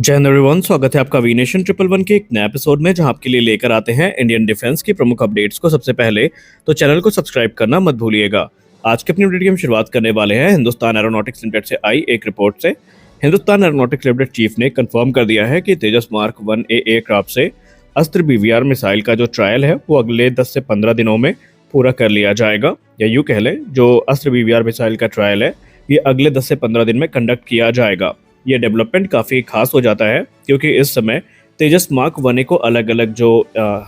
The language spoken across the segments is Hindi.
जय हिंद एवरीवन, स्वागत है आपका वी नेशन ट्रिपल वन के एक नए एपिसोड में, जहां आपके लिए लेकर आते हैं इंडियन डिफेंस की प्रमुख अपडेट्स को। सबसे पहले तो चैनल को सब्सक्राइब करना मत भूलिएगा। आज के अपनी अपडेट की हम शुरुआत करने वाले हैं हिंदुस्तान एरोनॉटिक्स लिमिटेड से आई एक रिपोर्ट से। हिंदुस्तान एरोनॉटिक्स लिमिटेड चीफ ने कंफर्म कर दिया है कि तेजस मार्क 1A एयरक्राफ्ट से अस्त्र BVR मिसाइल का जो ट्रायल है वो अगले 10 से 15 दिनों में पूरा कर लिया जाएगा। या यूँ कह लें, जो अस्त्र BVR मिसाइल का ट्रायल है ये अगले 10 से 15 दिन में कंडक्ट किया जाएगा। ये डेवलपमेंट काफ़ी खास हो जाता है क्योंकि इस समय तेजस मार्क 1A को अलग अलग जो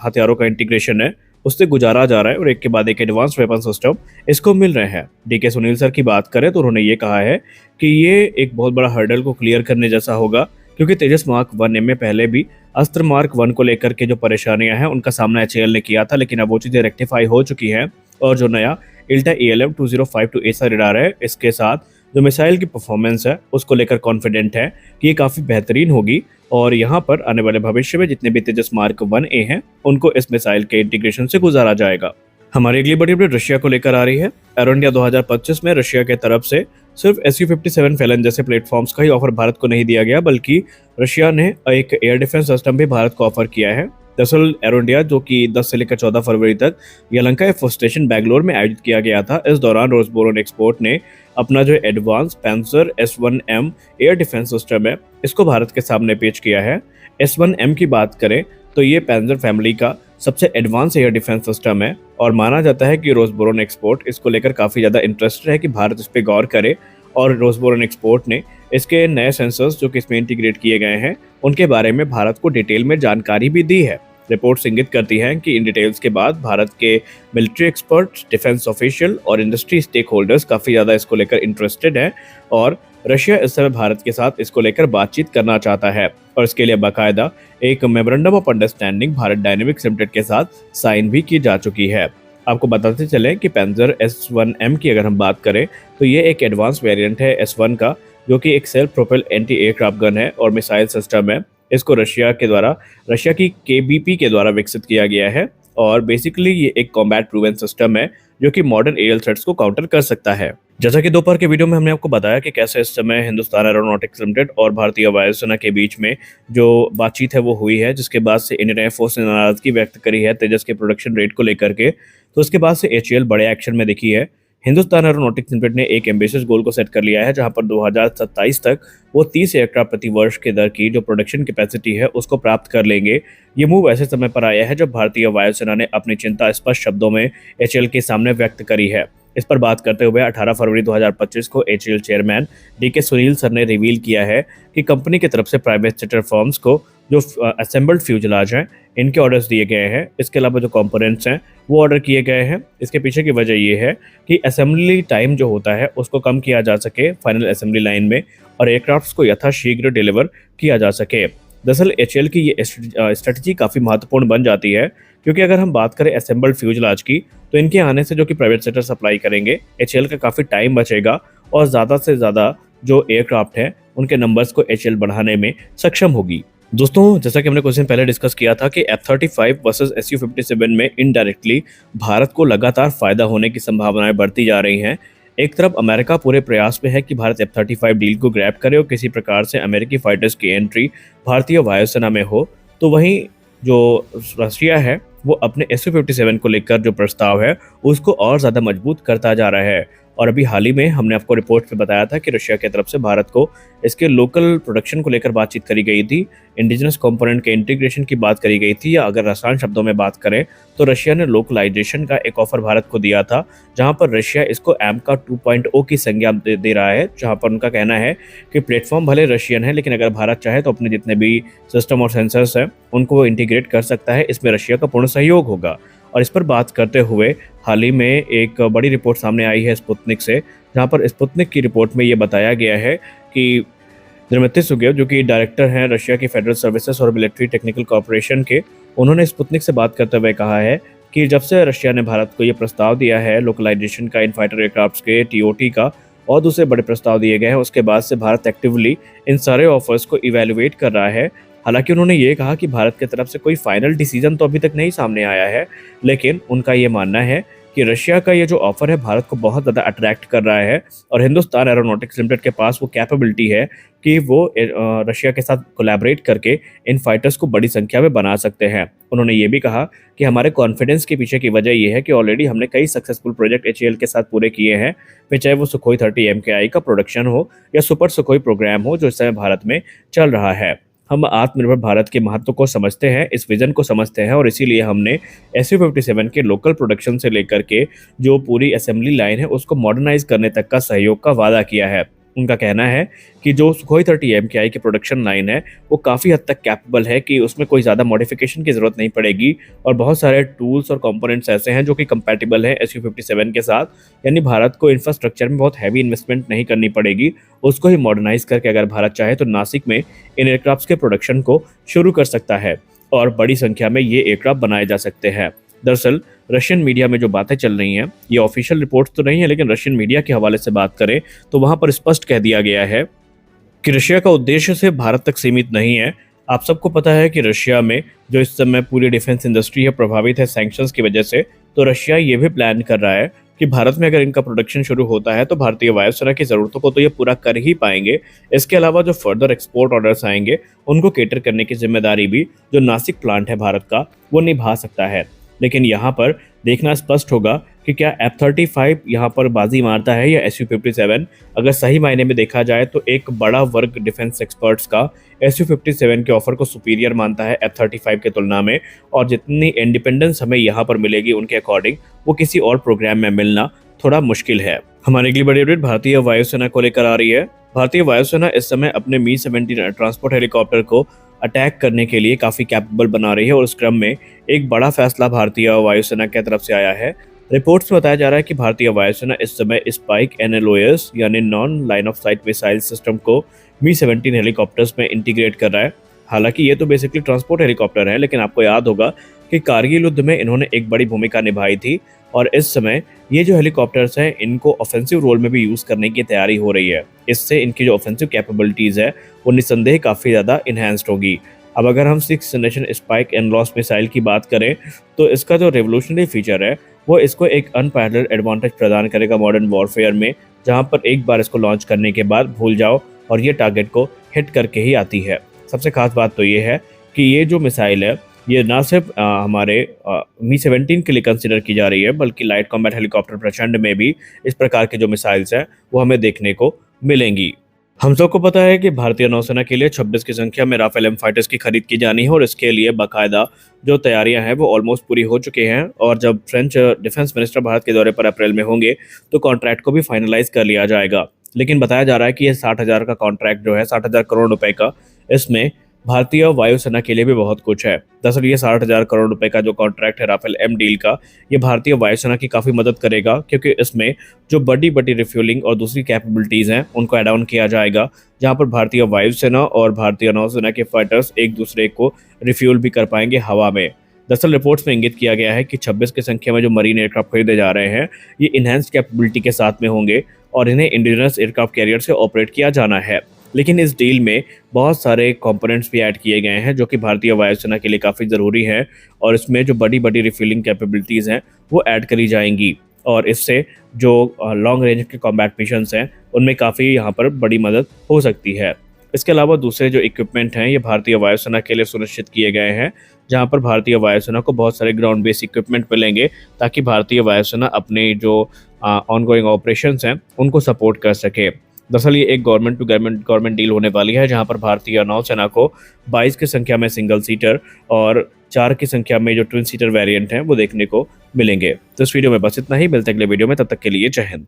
हथियारों का इंटीग्रेशन है उससे गुजारा जा रहा है और एक के बाद एक एडवांस वेपन सिस्टम इसको मिल रहे हैं। DK सुनील सर की बात करें तो उन्होंने ये कहा है कि ये एक बहुत बड़ा हर्डल को क्लियर करने जैसा होगा, क्योंकि तेजस मार्क 1A में पहले भी अस्त्र मार्क 1 को लेकर के जो परेशानियां हैं उनका सामना HAL ने किया था, लेकिन अब वो चीज़ें रेक्टिफाई हो चुकी हैं। और जो नया इल्टा ALM 2052 ऐसा रडार है, इसके साथ जो मिसाइल की परफॉर्मेंस है उसको लेकर कॉन्फिडेंट है कि ये काफ़ी बेहतरीन होगी और यहाँ पर आने वाले भविष्य में जितने भी तेजस मार्क 1A हैं उनको इस मिसाइल के इंटीग्रेशन से गुजारा जाएगा। हमारी अगली बड़ी अपडेट रशिया को लेकर आ रही है। एरो इंडिया 2025 में रशिया के तरफ से सिर्फ Su-57 फैलन जैसे प्लेटफॉर्म्स का ही ऑफर भारत को नहीं दिया गया, बल्कि रशिया ने एक एयर डिफेंस सिस्टम भी भारत को ऑफर किया है। दरअसल एरो इंडिया, जो कि 10 से लेकर 14 फरवरी तक Yelahanka air force station Bangalore में आयोजित किया गया था, इस दौरान रोसबोरोन एक्सपोर्ट ने अपना जो advance Pantsir S1M air defence system है इसको भारत के सामने पेश किया है। S1M की बात करें तो ये पैंसर फैमिली का सबसे एडवांस एयर डिफेंस सिस्टम है और माना जाता है कि रोसबोरोन एक्सपोर्ट इसको लेकर काफ़ी ज़्यादा इंटरेस्टेड है कि भारत इस पर गौर करे। और रोसबोरोन एक्सपोर्ट ने इसके नए सेंसर्स जो कि इसमें इंटीग्रेट किए गए हैं उनके बारे में भारत को डिटेल में जानकारी भी दी है। रिपोर्ट्स इंगित करती हैं कि इन डिटेल्स के बाद भारत के मिलिट्री एक्सपर्ट, डिफेंस ऑफिशियल और इंडस्ट्री स्टेक होल्डर्स काफ़ी ज़्यादा इसको लेकर इंटरेस्टेड हैं और रशिया इस समय भारत के साथ इसको लेकर बातचीत करना चाहता है और इसके लिए बाकायदा एक memorandum of understanding Bharat dynamics limited के साथ साइन भी की जा चुकी है। आपको बताते चलें कि पैंसर S1M की अगर हम बात करें तो ये एक एडवांस वेरिएंट है S1 का, जो कि एक self propel anti aircraft gun है और मिसाइल सिस्टम है। इसको रशिया की KBP के द्वारा विकसित किया गया है और बेसिकली ये एक कॉम्बैट प्रूवन सिस्टम है जो कि मॉडर्न एरियल थ्रेट्स को काउंटर कर सकता है। जैसा कि दोपहर के वीडियो में हमने आपको बताया कि कैसे इस समय हिंदुस्तान एरोनॉटिक्स लिमिटेड और भारतीय वायुसेना के बीच में जो बातचीत है वो हुई है, जिसके बाद से इंडियन एयरफोर्स ने नाराजगी व्यक्त करी है तेजस के प्रोडक्शन रेट को लेकर के। तो उसके बाद से HAL बड़े एक्शन में दिखी है। हिंदुस्तान एरोनॉटिक्स लिमिटेड ने एक एम्बिशियस गोल को सेट कर लिया है, जहां पर 2027 तक वो 30 एयरक्राफ्ट प्रति वर्ष के दर की जो प्रोडक्शन कैपेसिटी है उसको प्राप्त कर लेंगे। ये मूव ऐसे समय पर आया है जब भारतीय वायुसेना ने अपनी चिंता स्पष्ट शब्दों में HAL के सामने व्यक्त करी है। इस पर बात करते हुए 18 फरवरी 2025 को HAL chairman DK Sunil sir ने रिवील किया है कि कंपनी की तरफ से प्राइवेट सेक्टर फर्म्स को जो असेंबल्ड फ्यूजलाज हैं इनके ऑर्डर्स दिए गए हैं। इसके अलावा जो कंपोनेंट्स हैं वो ऑर्डर किए गए हैं। इसके पीछे की वजह ये है कि असेंबली टाइम जो होता है उसको कम किया जा सके फाइनल असेंबली लाइन में और एयरक्राफ्ट्स को यथाशीघ्र डिलीवर किया जा सके। दरअसल HAL की ये स्ट्रेटजी काफ़ी महत्वपूर्ण बन जाती है, क्योंकि अगर हम बात करें असेंबल्ड फ्यूजलाज की तो इनके आने से जो कि प्राइवेट सेक्टर सप्लाई करेंगे HAL का काफ़ी टाइम बचेगा और ज़्यादा से ज़्यादा जो एयरक्राफ्ट हैं उनके नंबर्स को HAL बढ़ाने में सक्षम होगी। दोस्तों, जैसा कि हमने कुछ दिन पहले डिस्कस किया था कि F-35 वर्सेस Su-57 में इनडायरेक्टली भारत को लगातार फायदा होने की संभावनाएं बढ़ती जा रही हैं। एक तरफ अमेरिका पूरे प्रयास में है कि भारत F-35 डील को ग्रैब करे और किसी प्रकार से अमेरिकी फाइटर्स की एंट्री भारतीय वायुसेना में हो, तो वहीं जो रशिया है वो अपने Su-57 को लेकर जो प्रस्ताव है उसको और ज़्यादा मजबूत करता जा रहा है। और अभी हाल ही में हमने आपको रिपोर्ट पे बताया था कि रशिया की तरफ से भारत को इसके लोकल प्रोडक्शन को लेकर बातचीत करी गई थी, इंडिजिनस कंपोनेंट के इंटीग्रेशन की बात करी गई थी, या अगर आसान शब्दों में बात करें तो रशिया ने लोकलाइजेशन का एक ऑफर भारत को दिया था, जहां पर रशिया इसको AMCA 2.0 की संज्ञा दे रहा है, जहां पर उनका कहना है कि प्लेटफॉर्म भले रशियन है लेकिन अगर भारत चाहे तो अपने जितने भी सिस्टम और सेंसर्स हैं उनको वो इंटीग्रेट कर सकता है। इसमें रशिया का पूर्ण सहयोग होगा। और इस पर बात करते हुए हाल ही में एक बड़ी रिपोर्ट सामने आई है स्पुतनिक से, जहां पर स्पुतनिक की रिपोर्ट में ये बताया गया है कि दिमित्री सुगेव, जो कि डायरेक्टर हैं रशिया की फेडरल सर्विसेज और मिलिट्री टेक्निकल कॉर्पोरेशन के, उन्होंने स्पुतनिक से बात करते हुए कहा है कि जब से रशिया ने भारत को ये प्रस्ताव दिया है लोकलाइजेशन का, इन फाइटर एयरक्राफ्ट के TOT का और दूसरे बड़े प्रस्ताव दिए गए हैं, उसके बाद से भारत एक्टिवली इन सारे ऑफर्स को इवेल्युएट कर रहा है। हालांकि उन्होंने ये कहा कि भारत की तरफ से कोई फाइनल डिसीजन तो अभी तक नहीं सामने आया है, लेकिन उनका ये मानना है कि रशिया का ये जो ऑफर है भारत को बहुत ज़्यादा अट्रैक्ट कर रहा है और हिंदुस्तान एरोनॉटिक्स लिमिटेड के पास वो कैपेबिलिटी है कि वो रशिया के साथ कोलैबोरेट करके इन फाइटर्स को बड़ी संख्या में बना सकते हैं। उन्होंने ये भी कहा कि हमारे कॉन्फिडेंस के पीछे की वजह ये है कि ऑलरेडी हमने कई सक्सेसफुल प्रोजेक्ट एचएएल के साथ पूरे किए हैं, फिर चाहे वो सुखोई 30 MKI का प्रोडक्शन हो या सुपर सुखोई प्रोग्राम हो जो इस समय भारत में चल रहा है। हम आत्मनिर्भर भारत के महत्व को समझते हैं, इस विजन को समझते हैं और इसीलिए हमने SU-57 के लोकल प्रोडक्शन से लेकर के जो पूरी असेंबली लाइन है उसको मॉडर्नाइज करने तक का सहयोग का वादा किया है। उनका कहना है कि जो सुखोई 30 MKI की प्रोडक्शन लाइन है वो काफ़ी हद तक कैपेबल है कि उसमें कोई ज़्यादा मॉडिफिकेशन की ज़रूरत नहीं पड़ेगी और बहुत सारे टूल्स और कंपोनेंट्स ऐसे हैं जो कि कंपैटिबल है SU-57 के साथ। यानी भारत को इंफ्रास्ट्रक्चर में बहुत हैवी इन्वेस्टमेंट नहीं करनी पड़ेगी, उसको ही मॉडर्नाइज करके अगर भारत चाहे तो नासिक में इन एयरक्राफ्ट के प्रोडक्शन को शुरू कर सकता है और बड़ी संख्या में ये एयरक्राफ्ट बनाए जा सकते हैं। दरअसल रशियन मीडिया में जो बातें चल रही हैं ये ऑफिशियल रिपोर्ट्स तो नहीं है, लेकिन रशियन मीडिया के हवाले से बात करें तो वहां पर स्पष्ट कह दिया गया है कि रशिया का उद्देश्य सिर्फ भारत तक सीमित नहीं है। आप सबको पता है कि रशिया में जो इस समय पूरी डिफेंस इंडस्ट्री है प्रभावित है सैंक्शंस की वजह से, तो रशिया ये भी प्लान कर रहा है कि भारत में अगर इनका प्रोडक्शन शुरू होता है तो भारतीय वायुसेना की ज़रूरतों को तो ये पूरा कर ही पाएंगे। इसके अलावा जो फर्दर एक्सपोर्ट ऑर्डर्स आएंगे उनको केटर करने की जिम्मेदारी भी जो नासिक प्लांट है भारत का वो निभा सकता है। लेकिन यहाँ पर देखना स्पष्ट होगा कि क्या F-35 यहाँ पर बाजी मारता है या SU-57। अगर सही मायने में देखा जाए तो एक बड़ा वर्ग डिफेंस एक्सपर्ट्स का SU-57 के ऑफर को सुपीरियर मानता है F-35 के तुलना में, और जितनी इंडिपेंडेंस हमें यहाँ पर मिलेगी उनके अकॉर्डिंग वो किसी और प्रोग्राम में मिलना थोड़ा मुश्किल है। हमारे अगली बड़ी अपडेट भारतीय वायुसेना को लेकर आ रही है। भारतीय वायुसेना इस समय अपने Mi-17 ट्रांसपोर्ट हेलीकॉप्टर को अटैक करने के लिए काफ़ी कैपेबल बना रही है और इस क्रम में एक बड़ा फैसला भारतीय वायुसेना की तरफ से आया है। रिपोर्ट्स में बताया जा रहा है कि भारतीय वायुसेना इस समय स्पाइक NLOS यानी non line of site missile system को Mi-17 हेलीकॉप्टर्स में इंटीग्रेट कर रहा है। हालांकि ये तो बेसिकली ट्रांसपोर्ट हेलीकॉप्टर है, लेकिन आपको याद होगा कि कारगिल युद्ध में इन्होंने एक बड़ी भूमिका निभाई थी और इस समय ये जो हेलीकॉप्टर्स हैं इनको ऑफेंसिव रोल में भी यूज़ करने की तैयारी हो रही है। इससे इनकी जो ऑफेंसिव कैपेबिलिटीज़ है वो निस्संदेह काफ़ी ज़्यादा इन्हेंस्ड होगी। अब अगर हम 6th generation spike NLOS missile की बात करें तो इसका जो रेवोल्यूशनरी फीचर है वो इसको एक अनपैरेलल्ड एडवांटेज प्रदान करेगा मॉडर्न वॉरफेयर में, जहाँ पर एक बार इसको लॉन्च करने के बाद भूल जाओ और ये टारगेट को हिट करके ही आती है। सबसे खास बात तो ये है कि ये जो मिसाइल है ये ना सिर्फ हमारे Mi-17 के लिए कंसिडर की जा रही है, बल्कि लाइट कॉम्बैट हेलीकॉप्टर प्रचंड में भी इस प्रकार के जो मिसाइल्स हैं वो हमें देखने को मिलेंगी। हम सबको पता है कि भारतीय नौसेना के लिए 26 की संख्या में राफेल M फाइटर्स की खरीद की जानी है और इसके लिए बाकायदा जो तैयारियां हैं वो ऑलमोस्ट पूरी हो चुकी हैं और जब फ्रेंच डिफेंस मिनिस्टर भारत के दौरे पर अप्रैल में होंगे तो कॉन्ट्रैक्ट को भी फाइनलाइज कर लिया जाएगा। लेकिन बताया जा रहा है कि ये 60,000 का कॉन्ट्रैक्ट जो है 60,000 करोड़ रुपए का, इसमें भारतीय वायुसेना के लिए भी बहुत कुछ है। दरअसल ये 60,000 करोड़ रुपए का जो कॉन्ट्रैक्ट है राफेल M डील का, ये भारतीय वायुसेना की काफ़ी मदद करेगा क्योंकि इसमें जो बड़ी बड़ी रिफ्यूलिंग और दूसरी कैपेबिलिटीज़ हैं उनको ऐड ऑन किया जाएगा, जहां पर भारतीय वायुसेना और भारतीय नौसेना के फाइटर्स एक दूसरे को रिफ्यूल भी कर पाएंगे हवा में। दरअसल रिपोर्ट्स में इंगित किया गया है कि 26 की संख्या में जो मरीन एयरक्राफ्ट खरीदे जा रहे हैं ये इन्हेंस्ड कैपेबिलिटी के साथ में होंगे और इन्हें इंडिजिनस एयरक्राफ्ट कैरियर से ऑपरेट किया जाना है। लेकिन इस डील में बहुत सारे कंपोनेंट्स भी ऐड किए गए हैं जो कि भारतीय वायुसेना के लिए काफ़ी ज़रूरी हैं और इसमें जो बड़ी बड़ी रिफ्यूलिंग कैपेबिलिटीज़ हैं वो ऐड करी जाएंगी और इससे जो लॉन्ग रेंज के कॉम्बैट मिशंस हैं उनमें काफ़ी यहाँ पर बड़ी मदद हो सकती है। इसके अलावा दूसरे जो इक्विपमेंट हैं ये भारतीय वायुसेना के लिए सुनिश्चित किए गए हैं, जहाँ पर भारतीय वायुसेना को बहुत सारे ग्राउंड बेस इक्विपमेंट मिलेंगे ताकि भारतीय वायुसेना अपने जो ऑनगोइंग ऑपरेशंस हैं उनको सपोर्ट कर सके। दरअसल ये एक गवर्नमेंट टू गवर्नमेंट डील होने वाली है, जहां पर भारतीय नौसेना को 22 की संख्या में सिंगल सीटर और 4 की संख्या में जो ट्विन सीटर वेरिएंट हैं वो देखने को मिलेंगे। तो इस वीडियो में बस इतना ही, मिलते हैं अगले वीडियो में, तब तक के लिए जय हिंद।